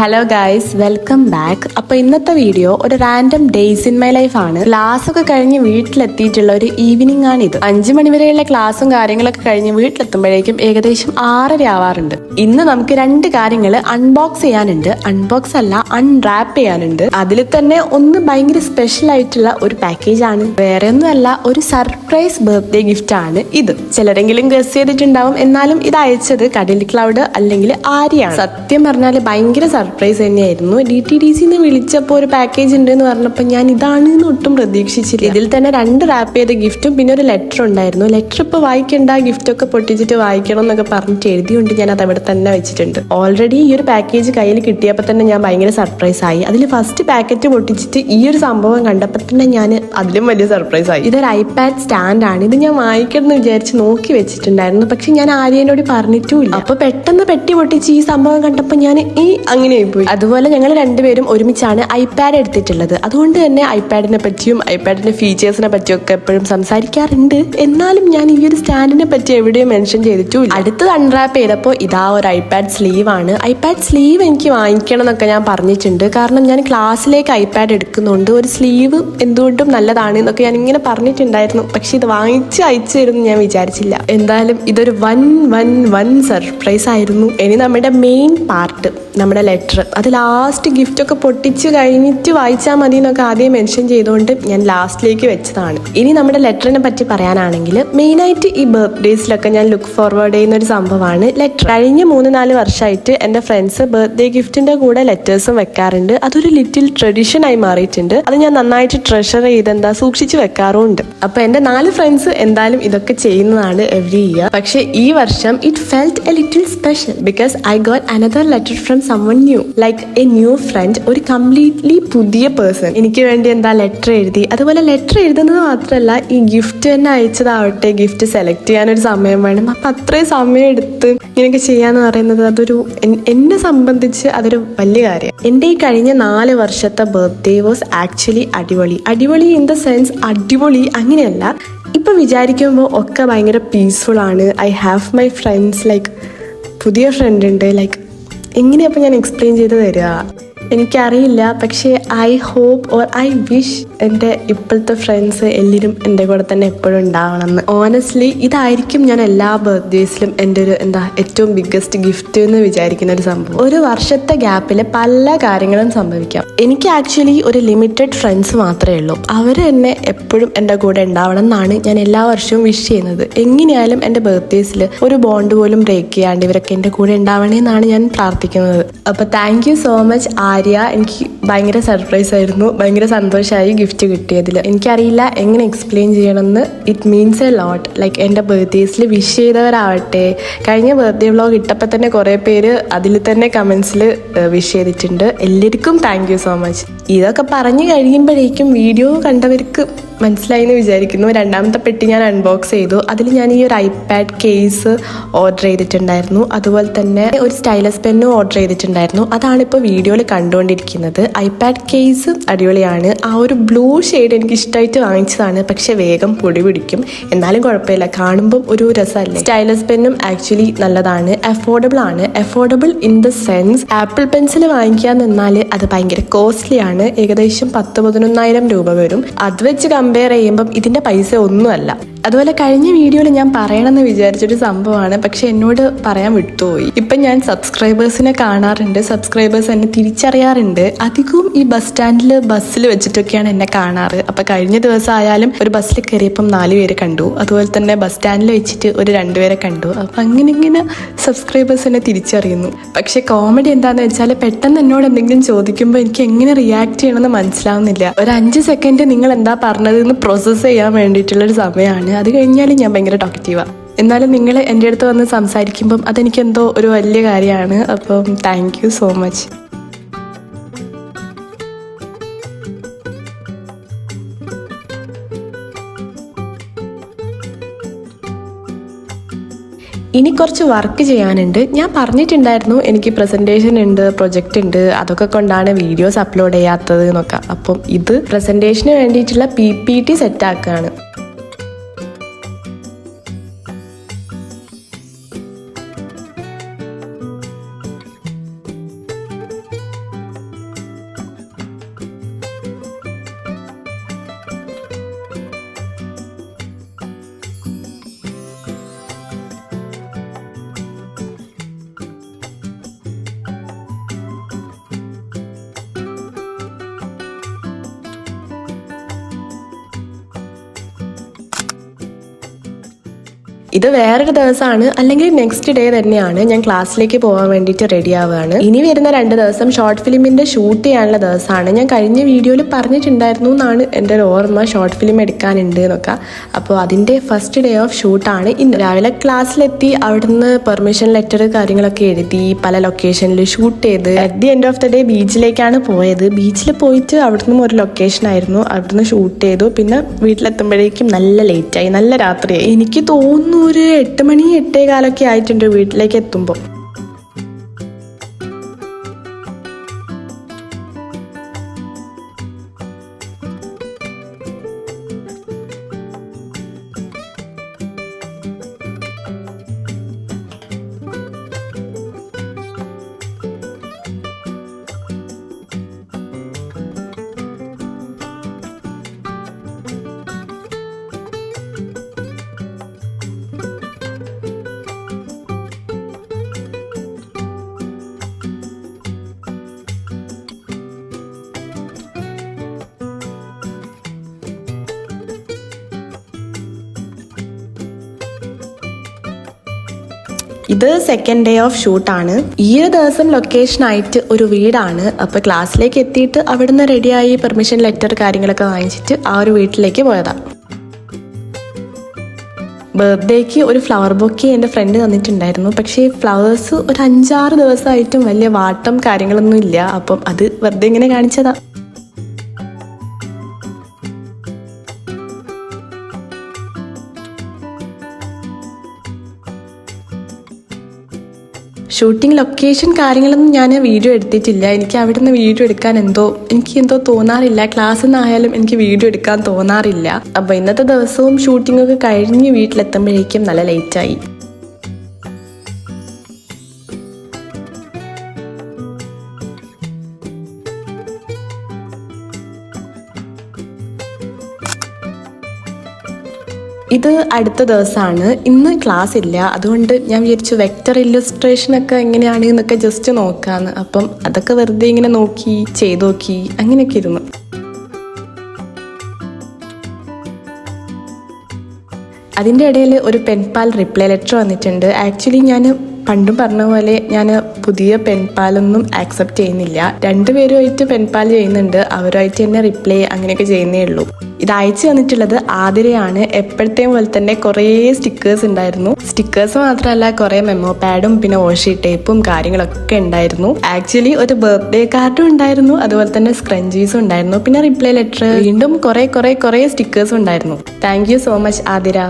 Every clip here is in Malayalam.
Hello guys, welcome back. അപ്പോൾ ഇന്നത്തെ വീഡിയോ ഒരു random days in my life ആണ്. ക്ലാസ് ഒക്കെ കഴിഞ്ഞ് വീട്ടിലെത്തിയിട്ടുള്ള ഒരു ഈവനിങ് ആണിത്. 5 മണി വരെയുള്ള ക്ലാസ്സും കാര്യങ്ങളൊക്കെ കഴിഞ്ഞ് വീട്ടിലെത്തുമ്പോഴേക്കും ഏകദേശം 6:30 ആവാറുണ്ട്. ഇന്ന് നമുക്ക് 2 കാര്യങ്ങൾ അൺബോക്സ് ചെയ്യാനുണ്ട്. അൺബോക്സ് അല്ല, അൺറാപ്പ് ചെയ്യാനുണ്ട്. അതിൽ തന്നെ ഒന്ന് ഭയങ്കര സ്പെഷ്യൽ ആയിട്ടുള്ള ഒരു പാക്കേജ് ആണ്. വേറെ ഒന്നുമല്ല, ഒരു സർപ്രൈസ് ബർത്ത്ഡേ ഗിഫ്റ്റ് ആണ് ഇത്. ചിലരെങ്കിലും ഗസ് ചെയ്തിട്ടുണ്ടാവും. എന്നാലും ഇത് അയച്ചത് കടൽ ക്ലൗഡ് അല്ലെങ്കിൽ ആര്യാണ്. സത്യം പറഞ്ഞാൽ ഭയങ്കര സർപ്രൈസ് തന്നെയായിരുന്നു. DTDC വിളിച്ചപ്പോൾ ഒരു പാക്കേജ് ഉണ്ട് എന്ന് പറഞ്ഞപ്പോൾ ഞാൻ ഇതാണെന്ന് ഒട്ടും പ്രതീക്ഷിച്ചില്ല. ഇതിൽ തന്നെ 2 റാപ്പ് ചെയ്ത ഗിഫ്റ്റും പിന്നെ ഒരു ലെറ്റർ ഉണ്ടായിരുന്നു. ലെറ്റർ ഇപ്പോൾ വായിക്കേണ്ട, ഗിഫ്റ്റ് ഒക്കെ പൊട്ടിച്ചിട്ട് വായിക്കണം എന്നൊക്കെ പറഞ്ഞിട്ട് എഴുതിയുണ്ട്. ഞാൻ അത് അവിടെ തന്നെ വെച്ചിട്ടുണ്ട്. ഓൾറെഡി ഈ ഒരു പാക്കേജ് കയ്യിൽ കിട്ടിയപ്പോൾ തന്നെ ഞാൻ ഭയങ്കര സർപ്രൈസ് ആയി. അതിൽ ഫസ്റ്റ് പാക്കറ്റ് പൊട്ടിച്ചിട്ട് ഈ ഒരു സംഭവം കണ്ടപ്പോൾ തന്നെ ഞാൻ അതിലും വലിയ സർപ്രൈസ് ആയി. ഇതൊരു iPad സ്റ്റാൻഡ് ആണ്. ഇത് ഞാൻ വായിക്കണം എന്ന് വിചാരിച്ച് നോക്കി വെച്ചിട്ടുണ്ടായിരുന്നു. പക്ഷെ ഞാൻ ആര്യനോട് പറഞ്ഞിട്ടുമില്ല. അപ്പൊ പെട്ടെന്ന് പെട്ടി പൊട്ടിച്ച് ഈ സംഭവം കണ്ടപ്പോൾ ഞാൻ അങ്ങനെ പോയി. അതുപോലെ ഞങ്ങൾ 2 പേരും ഒരുമിച്ചാണ് iPad എടുത്തിട്ടുള്ളത്. അതുകൊണ്ട് തന്നെ iPadനെ പറ്റിയും iPadന്റെ ഫീച്ചേഴ്സിനെ പറ്റിയും ഒക്കെ എപ്പോഴും സംസാരിക്കാറുണ്ട്. എന്നാലും ഞാൻ ഈ ഒരു സ്റ്റാൻഡിനെ പറ്റി എവിടെയും മെൻഷൻ ചെയ്തിട്ടുമില്ല. അടുത്തത് അൺറാപ്പ് ചെയ്തപ്പോൾ ഇതാ ഒരു iPad സ്ലീവ് ആണ്. iPad സ്ലീവ് എനിക്ക് വാങ്ങിക്കണം എന്നൊക്കെ ഞാൻ പറഞ്ഞിട്ടുണ്ട്. കാരണം ഞാൻ ക്ലാസ്സിലേക്ക് iPad എടുക്കുന്നുണ്ട്. ഒരു സ്ലീവ് എന്തുകൊണ്ടും നല്ലതാണ് എന്നൊക്കെ ഞാൻ ഇങ്ങനെ പറഞ്ഞിട്ടുണ്ടായിരുന്നു. പക്ഷെ ഇത് വാങ്ങിച്ച് അയച്ചു തരുമെന്ന് ഞാൻ വിചാരിച്ചില്ല. എന്തായാലും ഇതൊരു വൻ സർപ്രൈസ് ആയിരുന്നു. ഇനി നമ്മുടെ മെയിൻ പാർട്ട്, നമ്മുടെ ലെറ്റർ, അത് ലാസ്റ്റ് ഗിഫ്റ്റ് ഒക്കെ പൊട്ടിച്ച് കഴിഞ്ഞിട്ട് വായിച്ചാൽ മതി എന്നൊക്കെ ആദ്യം മെൻഷൻ ചെയ്തുകൊണ്ട് ഞാൻ ലാസ്റ്റിലേക്ക് വെച്ചതാണ്. ഇനി നമ്മുടെ ലെറ്ററിനെ പറ്റി പറയാനാണെങ്കിൽ മെയിനായിട്ട് ഈ ബർത്ത്ഡേസിലൊക്കെ ഞാൻ ലുക്ക് ഫോർവേഡ് ചെയ്യുന്ന ഒരു സംഭവമാണ് ലെറ്റർ. കഴിഞ്ഞ 3-4 വർഷമായിട്ട് എൻ്റെ ഫ്രണ്ട്സ് ബർത്ത്ഡേ ഗിഫ്റ്റിന്റെ കൂടെ ലെറ്റേഴ്സും വെക്കാറുണ്ട്. അതൊരു ലിറ്റിൽ ട്രഡീഷൻ ആയി മാറിയിട്ടുണ്ട്. അത് ഞാൻ നന്നായിട്ട് ട്രഷർ ചെയ്ത് സൂക്ഷിച്ച് വെക്കാറുമുണ്ട്. അപ്പൊ എൻ്റെ 4 ഫ്രണ്ട്സ് എന്തായാലും ഇതൊക്കെ ചെയ്യുന്നതാണ് എവറി ഇയർ. പക്ഷെ ഈ വർഷം it felt A little special because I got another letter from someone new, like a new friend, ഒരു കംപ്ലീറ്റ്ലി പുതിയ പേഴ്സൺ എനിക്ക് വേണ്ടി ലെറ്റർ എഴുതി. അതുപോലെ ലെറ്റർ എഴുതുന്നത് മാത്രമല്ല, ഈ ഗിഫ്റ്റ് തന്നെ അയച്ചതാവട്ടെ, ഗിഫ്റ്റ് സെലക്ട് ചെയ്യാനൊരു സമയം വേണം. അപ്പം അത്രയും സമയം എടുത്ത് ഇങ്ങനെയൊക്കെ ചെയ്യാന്ന് പറയുന്നത് അതൊരു എന്നെ സംബന്ധിച്ച് അതൊരു വലിയ കാര്യം. എൻ്റെ ഈ കഴിഞ്ഞ 4 വർഷത്തെ ബർത്ത്ഡേ വാസ് ആക്ച്വലി അടിപൊളി ഇൻ ദ സെൻസ് അടിപൊളി അങ്ങനെയല്ല. ഇപ്പം വിചാരിക്കുമ്പോൾ ഒക്കെ ഭയങ്കര പീസ്ഫുൾ ആണ്. I have my friends, like പുതിയ ഫ്രണ്ട് ഉണ്ട്. ലൈക്ക് എങ്ങനെയപ്പോൾ ഞാൻ എക്സ്പ്ലെയിൻ ചെയ്ത് തരിക എനിക്കറിയില്ല. പക്ഷേ I hope or I wish എൻ്റെ ഇപ്പോഴത്തെ ഫ്രണ്ട്സ് എല്ലാവരും എൻ്റെ കൂടെ തന്നെ എപ്പോഴും ഉണ്ടാവണമെന്ന്. ഓണസ്റ്റ്ലി ഇതായിരിക്കും ഞാൻ എല്ലാ ബർത്ത്ഡേസിലും എൻ്റെ ഒരു ഏറ്റവും ബിഗ്ഗസ്റ്റ് ഗിഫ്റ്റ് എന്ന് വിചാരിക്കുന്ന ഒരു സംഭവം. ഒരു വർഷത്തെ ഗ്യാപ്പിൽ പല കാര്യങ്ങളും സംഭവിക്കാം. എനിക്ക് ആക്ച്വലി ഒരു ലിമിറ്റഡ് ഫ്രണ്ട്സ് മാത്രമേ ഉള്ളൂ. അവർ തന്നെ എപ്പോഴും എൻ്റെ കൂടെ ഉണ്ടാവണം എന്നാണ് ഞാൻ എല്ലാ വർഷവും വിഷ് ചെയ്യുന്നത്. എങ്ങനെയായാലും എൻ്റെ ബർത്ത്ഡേസിൽ ഒരു ബോണ്ട് പോലും ബ്രേക്ക് ചെയ്യാണ്ട് ഇവരൊക്കെ എൻ്റെ കൂടെ ഉണ്ടാവണേ എന്നാണ് ഞാൻ പ്രാർത്ഥിക്കുന്നത്. അപ്പോൾ thank you so much Arya. എനിക്ക് ഭയങ്കര സർപ്രൈസ് ആയിരുന്നു. ഭയങ്കര സന്തോഷമായി ഗിഫ്റ്റ് കിട്ടിയതിൽ. എനിക്കറിയില്ല എങ്ങനെ എക്സ്പ്ലെയിൻ ചെയ്യണമെന്ന്. It means a lot. Like എൻ്റെ ബർത്ത്ഡേസിൽ വിഷ് ചെയ്തവരാവട്ടെ, കഴിഞ്ഞ ബർത്ത്ഡേ വ്ളോഗ് ഇട്ടപ്പോൾ തന്നെ കുറേ പേര് അതിൽ തന്നെ കമൻസിൽ വിഷ് ചെയ്തിട്ടുണ്ട്. എല്ലാവർക്കും താങ്ക് യു സോ മച്ച്. ഇതൊക്കെ പറഞ്ഞു കഴിയുമ്പോഴേക്കും വീഡിയോ കണ്ടവർക്ക് മനസ്സിലായി എന്ന് വിചാരിക്കുന്നു. 2ാമത്തെ പെട്ടി ഞാൻ അൺബോക്സ് ചെയ്തു. അതിൽ ഞാൻ ഈ ഒരു iPad കേസ് ഓർഡർ ചെയ്തിട്ടുണ്ടായിരുന്നു. അതുപോലെ തന്നെ ഒരു സ്റ്റൈലസ് പെന്നും ഓർഡർ ചെയ്തിട്ടുണ്ടായിരുന്നു. അതാണിപ്പോൾ വീഡിയോയിൽ കണ്ടുകൊണ്ടിരിക്കുന്നത്. iPad കേസ് അടിപൊളിയാണ്. ആ ഒരു ബ്ലൂ ഷെയ്ഡ് എനിക്ക് ഇഷ്ടമായിട്ട് വാങ്ങിച്ചതാണ്. പക്ഷെ വേഗം പൊടി പിടിക്കും. എന്നാലും കുഴപ്പമില്ല, കാണുമ്പം ഒരു രസമല്ലേ. സ്റ്റൈലസ് പെന്നും ആക്ച്വലി നല്ലതാണ്. അഫോർഡബിൾ ആണ്. Affordable in the sense apple pencil വാങ്ങിക്കാൻ നിന്നാൽ അത് ഭയങ്കര കോസ്റ്റ്ലി ആണ്. ഏകദേശം 10-11,000 രൂപ വരും. അത് വെച്ച് കമ്പയർ ചെയ്യുമ്പം ഇതിൻ്റെ പൈസ ഒന്നുമല്ല. അതുപോലെ കഴിഞ്ഞ വീഡിയോയിൽ ഞാൻ പറയണമെന്ന് വിചാരിച്ചൊരു സംഭവമാണ്, പക്ഷെ എന്നോട് പറയാൻ വിട്ടുപോയി. ഇപ്പം ഞാൻ സബ്സ്ക്രൈബേഴ്സിനെ കാണാറുണ്ട്. സബ്സ്ക്രൈബേഴ്സ് എന്നെ തിരിച്ചറിയാറുണ്ട്. അധികവും ഈ ബസ്സിൽ വെച്ചിട്ടൊക്കെയാണ് എന്നെ കാണാറ്. അപ്പം കഴിഞ്ഞ ദിവസം ആയാലും ഒരു ബസ്സിൽ കയറിയപ്പം 4 പേര് കണ്ടു. അതുപോലെ തന്നെ ബസ് സ്റ്റാൻഡിൽ വെച്ചിട്ട് ഒരു 2 പേരെ കണ്ടു. അപ്പം അങ്ങനെ സബ്സ്ക്രൈബേഴ്സ് എന്നെ തിരിച്ചറിയുന്നു. പക്ഷെ കോമഡി എന്താണെന്ന് വെച്ചാൽ പെട്ടെന്ന് എന്നോട് എന്തെങ്കിലും ചോദിക്കുമ്പോൾ എനിക്ക് എങ്ങനെ റിയാക്ട് ചെയ്യണമെന്ന് മനസ്സിലാവുന്നില്ല. ഒരു 5 സെക്കൻഡ് നിങ്ങൾ എന്താ പറഞ്ഞതെന്ന് പ്രോസസ്സ് ചെയ്യാൻ വേണ്ടിയിട്ടുള്ളൊരു സമയമാണ്. അത് കഴിഞ്ഞാൽ ഞാൻ ഭയങ്കര ടോക്കറ്റീവാണ്. എന്നാലും നിങ്ങൾ എൻ്റെ അടുത്ത് വന്ന് സംസാരിക്കുമ്പം അതെനിക്കെന്തോ ഒരു വലിയ കാര്യമാണ്. അപ്പം താങ്ക് യു സോ മച്ച്. ഇനി കുറച്ച് വർക്ക് ചെയ്യാനുണ്ട്. ഞാൻ പറഞ്ഞിട്ടുണ്ടായിരുന്നു എനിക്ക് പ്രസൻറ്റേഷൻ ഉണ്ട്, പ്രൊജക്റ്റ് ഉണ്ട്, അതൊക്കെ കൊണ്ടാണ് വീഡിയോസ് അപ്ലോഡ് ചെയ്യാത്തത് എന്നൊക്കെ. അപ്പം ഇത് പ്രസൻറ്റേഷന് വേണ്ടിയിട്ടുള്ള PPT സെറ്റാക്കുകയാണ്. ഇത് വേറൊരു ദിവസമാണ്, അല്ലെങ്കിൽ നെക്സ്റ്റ് ഡേ തന്നെയാണ്. ഞാൻ ക്ലാസ്സിലേക്ക് പോകാൻ വേണ്ടിയിട്ട് റെഡി ആവുകയാണ്. ഇനി വരുന്ന 2 ദിവസം ഷോർട്ട് ഫിലിമിന്റെ ഷൂട്ട് ചെയ്യാനുള്ള ദിവസമാണ്. ഞാൻ കഴിഞ്ഞ വീഡിയോയിൽ പറഞ്ഞിട്ടുണ്ടായിരുന്നു എന്നാണ് എൻ്റെ ഒരു ഓർമ്മ, ഷോർട്ട് ഫിലിം എടുക്കാനുണ്ട് എന്നൊക്കെ. അപ്പോൾ അതിൻ്റെ ഫസ്റ്റ് ഡേ ഓഫ് ഷൂട്ടാണ് ഇന്ന്. രാവിലെ ക്ലാസ്സിലെത്തി, അവിടുന്ന് പെർമിഷൻ ലെറ്റർ കാര്യങ്ങളൊക്കെ എഴുതി, പല ലൊക്കേഷനിൽ ഷൂട്ട് ചെയ്ത് at the end of the day ബീച്ചിലേക്കാണ് പോയത്. ബീച്ചിൽ പോയിട്ട് അവിടുന്ന് ഒരു ലൊക്കേഷൻ ആയിരുന്നു, അവിടുന്ന് ഷൂട്ട് ചെയ്തു. പിന്നെ വീട്ടിലെത്തുമ്പോഴേക്കും നല്ല ലേറ്റായി, നല്ല രാത്രിയായി. എനിക്ക് തോന്നുന്നു ഒരു 8 മണി 8:15 ആയിട്ടുണ്ട് വീട്ടിലേക്ക് എത്തുമ്പോൾ. ഇത് സെക്കൻഡ് ഡേ ഓഫ് ഷൂട്ടാണ്. ഈ ഒരു ദിവസം ലൊക്കേഷൻ ആയിട്ട് ഒരു വീടാണ്. അപ്പോൾ ക്ലാസ്സിലേക്ക് എത്തിയിട്ട് അവിടുന്ന് റെഡിയായി പെർമിഷൻ ലെറ്റർ കാര്യങ്ങളൊക്കെ വാങ്ങിച്ചിട്ട് ആ ഒരു വീട്ടിലേക്ക് പോയതാണ്. ബർത്ത്ഡേക്ക് ഒരു ഫ്ലവർ ബൊക്കെ എൻ്റെ ഫ്രണ്ട് തന്നിട്ടുണ്ടായിരുന്നു. പക്ഷേ ഫ്ലവേഴ്സ് ഒരു 5-6 ദിവസമായിട്ടും വലിയ വാട്ടം കാര്യങ്ങളൊന്നും ഇല്ല. അപ്പം അത് വെറുതെ ഇങ്ങനെ കാണിച്ചതാ. ഷൂട്ടിംഗ് ലൊക്കേഷൻ കാര്യങ്ങളൊന്നും ഞാൻ വീഡിയോ എടുത്തിട്ടില്ല. എനിക്ക് അവിടെ നിന്ന് വീഡിയോ എടുക്കാൻ എനിക്ക് തോന്നാറില്ല. ക്ലാസ്സിൽ നിന്നായാലും എനിക്ക് വീഡിയോ എടുക്കാൻ തോന്നാറില്ല. അപ്പോൾ ഇന്നത്തെ ദിവസവും ഷൂട്ടിംഗ് ഒക്കെ കഴിഞ്ഞ് വീട്ടിലെത്തുമ്പോഴേക്കും നല്ല ലേറ്റായി. ഇത് അടുത്ത ദിവസമാണ്. ഇന്ന് ക്ലാസ് ഇല്ല, അതുകൊണ്ട് ഞാൻ വിചാരിച്ചു വെക്ടർ ഇല്ലസ്ട്രേഷനൊക്കെ എങ്ങനെയാണ് എന്നൊക്കെ ജസ്റ്റ് നോക്കാന്ന്. അപ്പം അതൊക്കെ വെറുതെ ഇങ്ങനെ നോക്കി ചെയ്തു നോക്കി, അങ്ങനെയൊക്കെ ഇരുന്നു. അതിൻ്റെ ഇടയിൽ ഒരു പെൻപാൽ റിപ്ലൈ ലെറ്റർ വന്നിട്ടുണ്ട്. ആക്ച്വലി ഞാൻ പണ്ടും പറഞ്ഞ പോലെ ഞാൻ പുതിയ പെൻപാലൊന്നും ആക്സെപ്റ്റ് ചെയ്യുന്നില്ല. 2 പേരുമായിട്ട് പെൻപാൽ ചെയ്യുന്നുണ്ട്, അവരുമായിട്ട് തന്നെ റിപ്ലൈ അങ്ങനെയൊക്കെ ചെയ്യുന്നേ ഉള്ളൂ. ഇത് അയച്ചു തന്നിട്ടുള്ളത് ആതിരയാണ്. എപ്പോഴത്തെയും പോലെ തന്നെ കുറേ സ്റ്റിക്കേഴ്സ് ഉണ്ടായിരുന്നു. സ്റ്റിക്കേഴ്സ് മാത്രമല്ല, കുറേ മെമ്മോ പാഡും പിന്നെ വാഷി ടേപ്പും കാര്യങ്ങളൊക്കെ ഉണ്ടായിരുന്നു. ആക്ച്വലി ഒരു ബർത്ത്ഡേ കാർഡും ഉണ്ടായിരുന്നു, അതുപോലെ തന്നെ സ്ക്രഞ്ചീസും ഉണ്ടായിരുന്നു, പിന്നെ റിപ്ലൈ ലെറ്റർ, വീണ്ടും കുറേ സ്റ്റിക്കേഴ്സും ഉണ്ടായിരുന്നു. Thank you so much Athira.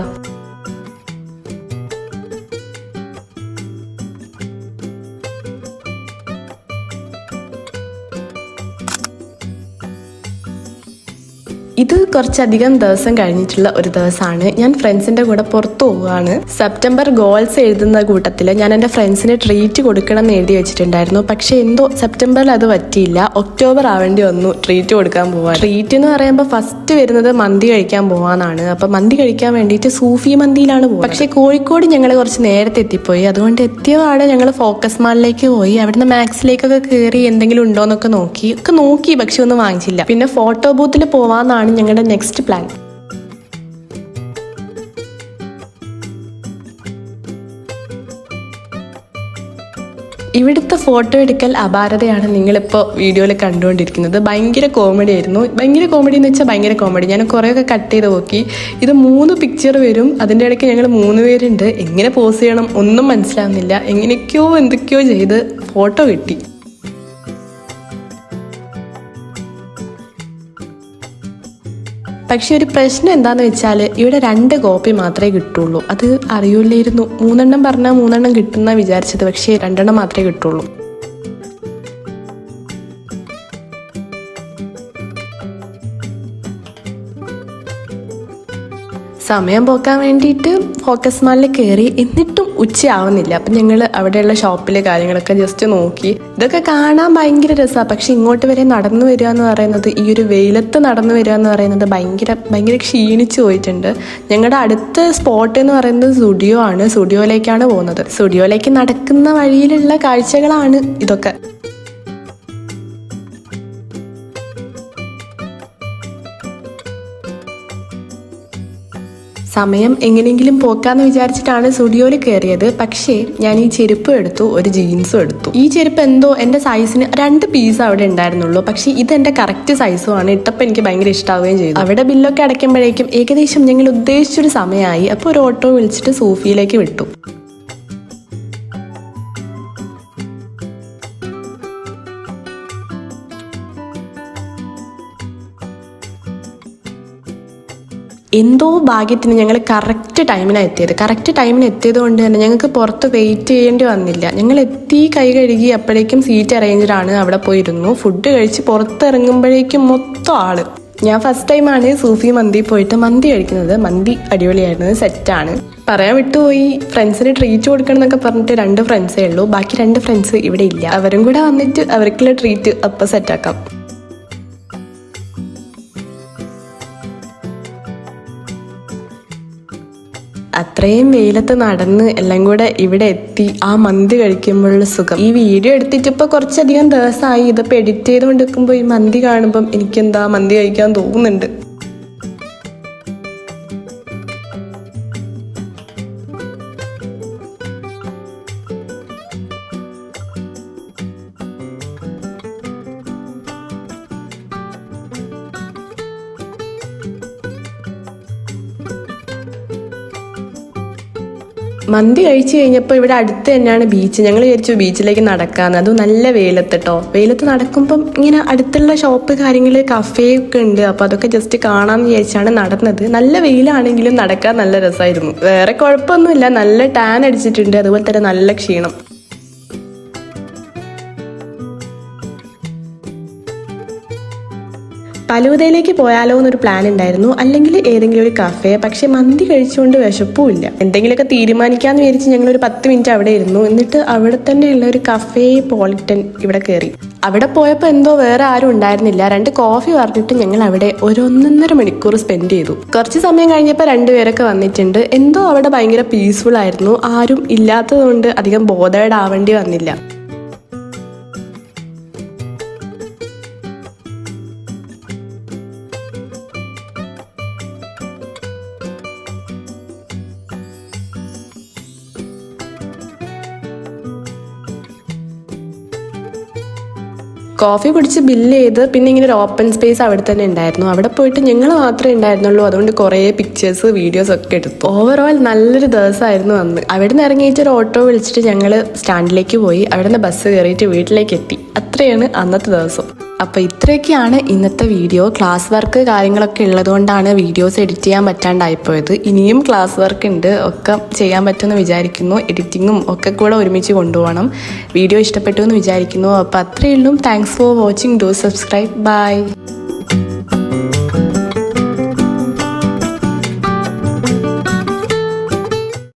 ഇത് കുറച്ചധികം ദിവസം കഴിഞ്ഞിട്ടുള്ള ഒരു ദിവസമാണ്. ഞാൻ ഫ്രണ്ട്സിൻ്റെ കൂടെ പുറത്തു പോവുകയാണ്. സെപ്റ്റംബർ ഗോൾസ് എഴുതുന്ന കൂട്ടത്തിൽ ഞാൻ എൻ്റെ ഫ്രണ്ട്സിന് ട്രീറ്റ് കൊടുക്കണം എന്ന് എഴുതി വെച്ചിട്ടുണ്ടായിരുന്നു. പക്ഷേ എന്തോ സെപ്റ്റംബറിൽ അത് പറ്റിയില്ല. ഒക്ടോബർ ആവേണ്ടി വന്നു ട്രീറ്റ് കൊടുക്കാൻ പോവാൻ. ട്രീറ്റ് എന്ന് പറയുമ്പോൾ ഫസ്റ്റ് വരുന്നത് മന്തി കഴിക്കാൻ പോവാന്നാണ്. അപ്പം മന്തി കഴിക്കാൻ വേണ്ടിയിട്ട് സൂഫി മന്തിയിലാണ് പോകുന്നത്. പക്ഷേ കോഴിക്കോട് ഞങ്ങൾ കുറച്ച് നേരത്തെ എത്തിപ്പോയി. അതുകൊണ്ട് എത്തിയ പാടെ ഞങ്ങൾ ഫോക്കസ് മാളിലേക്ക് പോയി. അവിടുന്ന് മാക്സിലേക്കൊക്കെ കയറി എന്തെങ്കിലും ഉണ്ടോയെന്നൊക്കെ നോക്കി പക്ഷെ ഒന്നും വാങ്ങിച്ചില്ല. പിന്നെ ഫോട്ടോ ബൂത്തിൽ പോവാന്നാണ് ഞങ്ങളുടെ നെക്സ്റ്റ് പ്ലാൻ. ഇവിടുത്തെ ഫോട്ടോ എടുക്കൽ അപാരതയാണ് നിങ്ങളിപ്പോൾ വീഡിയോയിൽ കണ്ടുകൊണ്ടിരിക്കുന്നത്. ഭയങ്കര കോമഡി ആയിരുന്നു. ഭയങ്കര കോമഡി എന്ന് വെച്ചാൽ ഭയങ്കര കോമഡി. ഞാൻ കുറേയൊക്കെ കട്ട് ചെയ്ത് നോക്കി. ഇത് 3 പിക്ചർ വരും. അതിൻ്റെ ഇടയ്ക്ക് ഞങ്ങൾ 3 പേരുണ്ട്. എങ്ങനെ പോസ് ചെയ്യണം ഒന്നും മനസ്സിലാവുന്നില്ല. എന്തൊക്കെയോ ചെയ്ത് ഫോട്ടോ കിട്ടി. പക്ഷെ ഒരു പ്രശ്നം എന്താണെന്ന് വെച്ചാൽ ഇവിടെ 2 കോപ്പി മാത്രമേ കിട്ടുള്ളൂ. അത് അറിയില്ലായിരുന്നു. 3 എണ്ണം പറഞ്ഞാൽ 3 എണ്ണം കിട്ടുന്ന വിചാരിച്ചത്. പക്ഷേ 2 എണ്ണം മാത്രമേ കിട്ടുള്ളൂ. സമയം പോക്കാൻ വേണ്ടിയിട്ട് ഫോക്കസ് മാളിൽ കയറി. എന്നിട്ടും ഉച്ചയാവുന്നില്ല. അപ്പം ഞങ്ങൾ അവിടെയുള്ള ഷോപ്പിലെ കാര്യങ്ങളൊക്കെ ജസ്റ്റ് നോക്കി. ഇതൊക്കെ കാണാൻ ഭയങ്കര രസമാണ്. പക്ഷെ ഇങ്ങോട്ട് വരെ നടന്നു വരിക എന്ന് പറയുന്നത്, ഈ ഒരു വെയിലത്ത് നടന്നു വരിക എന്ന് പറയുന്നത് ഭയങ്കര ക്ഷീണിച്ചു പോയിട്ടുണ്ട്. ഞങ്ങളുടെ അടുത്ത സ്പോട്ട് എന്ന് പറയുന്നത് സ്റ്റുഡിയോ ആണ്. സ്റ്റുഡിയോയിലേക്കാണ് പോകുന്നത്. സ്റ്റുഡിയോയിലേക്ക് നടക്കുന്ന വഴിയിലുള്ള കാഴ്ചകളാണ് ഇതൊക്കെ. സമയം എങ്ങനെയെങ്കിലും പോക്കാന്ന് വിചാരിച്ചിട്ടാണ് സ്റ്റുഡിയോയിൽ കയറിയത്. പക്ഷേ ഞാൻ ഈ ചെരുപ്പും എടുത്തു, ഒരു ജീൻസും എടുത്തു. ഈ ചെരുപ്പ് എന്തോ എൻ്റെ സൈസിന് 2 പീസ് അവിടെ ഉണ്ടായിരുന്നുള്ളൂ. പക്ഷേ ഇത് എൻ്റെ കറക്റ്റ് സൈസും ആണ്. ഇട്ടപ്പോൾ എനിക്ക് ഭയങ്കര ഇഷ്ടമാവുകയും ചെയ്തു. അവിടെ ബില്ലൊക്കെ അടയ്ക്കുമ്പോഴേക്കും ഏകദേശം ഞങ്ങൾ ഉദ്ദേശിച്ചൊരു സമയമായി. അപ്പോൾ ഒരു ഓട്ടോ വിളിച്ചിട്ട് സൂഫിയിലേക്ക് വിട്ടു. എന്തോ ഭാഗ്യത്തിന് ഞങ്ങൾ കറക്റ്റ് ടൈമിനാണ് എത്തിയത്. കറക്റ്റ് ടൈമിന് എത്തിയത് കൊണ്ട് തന്നെ ഞങ്ങൾക്ക് പുറത്ത് വെയിറ്റ് ചെയ്യേണ്ടി വന്നില്ല. ഞങ്ങൾ എത്തി, കൈ കഴുകി, അപ്പോഴേക്കും സീറ്റ് അറേഞ്ചറാണ്. അവിടെ പോയിരുന്നു. ഫുഡ് കഴിച്ച് പുറത്തിറങ്ങുമ്പോഴേക്കും മൊത്തം ആള്. ഞാൻ ഫസ്റ്റ് ടൈമാണ് സൂഫി മന്തി പോയിട്ട് മന്തി കഴിക്കുന്നത്. മന്തി അടിപൊളിയായിരുന്നു, സെറ്റാണ്. പറയാൻ വിട്ടുപോയി, ഫ്രണ്ട്സിന് ട്രീറ്റ് കൊടുക്കണം എന്നൊക്കെ പറഞ്ഞിട്ട് 2 ഫ്രണ്ട്സേ ഉള്ളൂ. ബാക്കി 2 ഫ്രണ്ട്സ് ഇവിടെ ഇല്ല. അവരും കൂടെ വന്നിട്ട് അവർക്കുള്ള ട്രീറ്റ് അപ്പം സെറ്റാക്കാം. അത്രയും വെയിലത്ത് നടന്ന് എല്ലാം കൂടെ ഇവിടെ എത്തി ആ മന്തി കഴിക്കുമ്പോഴുള്ള സുഖം. ഈ വീഡിയോ എടുത്തിട്ട് ഇപ്പോൾ കുറച്ചധികം ദിവസമായി. ഇതിപ്പോൾ എഡിറ്റ് ചെയ്തുകൊണ്ടിരിക്കുമ്പോൾ ഈ മന്തി കാണുമ്പം എനിക്കെന്താ മന്തി കഴിക്കാൻ തോന്നുന്നുണ്ട്. മന്തി കഴിച്ചു കഴിഞ്ഞപ്പോൾ ഇവിടെ അടുത്ത് തന്നെയാണ് ബീച്ച്. ഞങ്ങൾ വിചാരിച്ചു ബീച്ചിലേക്ക് നടക്കാമെന്ന്. അതും നല്ല വെയിലത്ത് കേട്ടോ. വെയിലത്ത് നടക്കുമ്പം ഇങ്ങനെ അടുത്തുള്ള ഷോപ്പ് കാര്യങ്ങൾ കഫേ ഒക്കെ ഉണ്ട്. അപ്പോൾ അതൊക്കെ ജസ്റ്റ് കാണാമെന്ന് വിചാരിച്ചാണ് നടന്നത്. നല്ല വെയിലാണെങ്കിലും നടക്കാൻ നല്ല രസമായിരുന്നു. വേറെ കുഴപ്പമൊന്നുമില്ല, നല്ല ടാൻ അടിച്ചിട്ടുണ്ട്, അതുപോലെ തന്നെ നല്ല ക്ഷീണം. ഫലൂദയിലേക്ക് പോയാലോ എന്നൊരു പ്ലാൻ ഉണ്ടായിരുന്നു, അല്ലെങ്കിൽ ഏതെങ്കിലും ഒരു കഫേ. പക്ഷെ മന്തി കഴിച്ചുകൊണ്ട് വിശപ്പുമില്ല. എന്തെങ്കിലുമൊക്കെ തീരുമാനിക്കാമെന്ന് വിചാരിച്ച് ഞങ്ങളൊരു 10 മിനിറ്റ് അവിടെ ഇരുന്നു. എന്നിട്ട് അവിടെ തന്നെയുള്ള ഒരു കഫേ പോളിറ്റൻ ഇവിടെ കയറി. അവിടെ പോയപ്പോൾ എന്തോ വേറെ ആരും ഉണ്ടായിരുന്നില്ല. 2 കോഫി പറഞ്ഞിട്ട് ഞങ്ങൾ അവിടെ 1.5 മണിക്കൂർ സ്പെൻഡ് ചെയ്തു. കുറച്ച് സമയം കഴിഞ്ഞപ്പോൾ 2 പേരൊക്കെ വന്നിട്ടുണ്ട്. എന്തോ അവിടെ ഭയങ്കര പീസ്ഫുൾ ആയിരുന്നു. ആരും ഇല്ലാത്തതുകൊണ്ട് അധികം ബോധേഡ് ആവേണ്ടി വന്നില്ല. കോഫി കുടിച്ച് ബില്ല് ചെയ്ത് പിന്നെ ഇങ്ങനെ ഒരു ഓപ്പൺ സ്പേസ് അവിടെ തന്നെ ഉണ്ടായിരുന്നു. അവിടെ പോയിട്ട് ഞങ്ങൾ മാത്രമേ ഉണ്ടായിരുന്നുള്ളൂ. അതുകൊണ്ട് കുറേ പിക്ചേഴ്സ്, വീഡിയോസ് ഒക്കെ എടുത്തു. ഓവറോൾ നല്ലൊരു ദിവസമായിരുന്നു അന്ന്. അവിടെ നിന്ന് ഇറങ്ങിയിട്ട് ഒരു ഓട്ടോ വിളിച്ചിട്ട് ഞങ്ങൾ സ്റ്റാൻഡിലേക്ക് പോയി. അവിടെ നിന്ന് ബസ് കയറിയിട്ട് വീട്ടിലേക്ക് എത്തി. അത്രയാണ് അന്നത്തെ ദിവസം. അപ്പോൾ ഇത്രയൊക്കെയാണ് ഇന്നത്തെ വീഡിയോ. ക്ലാസ് വർക്ക് കാര്യങ്ങളൊക്കെ ഉള്ളതുകൊണ്ടാണ് വീഡിയോസ് എഡിറ്റ് ചെയ്യാൻ പറ്റാണ്ടായിപ്പോയത്. ഇനിയും ക്ലാസ് വർക്ക് ഉണ്ട്, ഒക്കെ ചെയ്യാൻ പറ്റുമെന്ന് വിചാരിക്കുന്നു. എഡിറ്റിങ്ങും ഒക്കെ കൂടെ ഒരുമിച്ച് കൊണ്ടുപോകണം. വീഡിയോ ഇഷ്ടപ്പെട്ടു എന്ന് വിചാരിക്കുന്നു. അപ്പോൾ അത്രയേ ഉള്ളൂ. Thanks for watching. Do subscribe. By.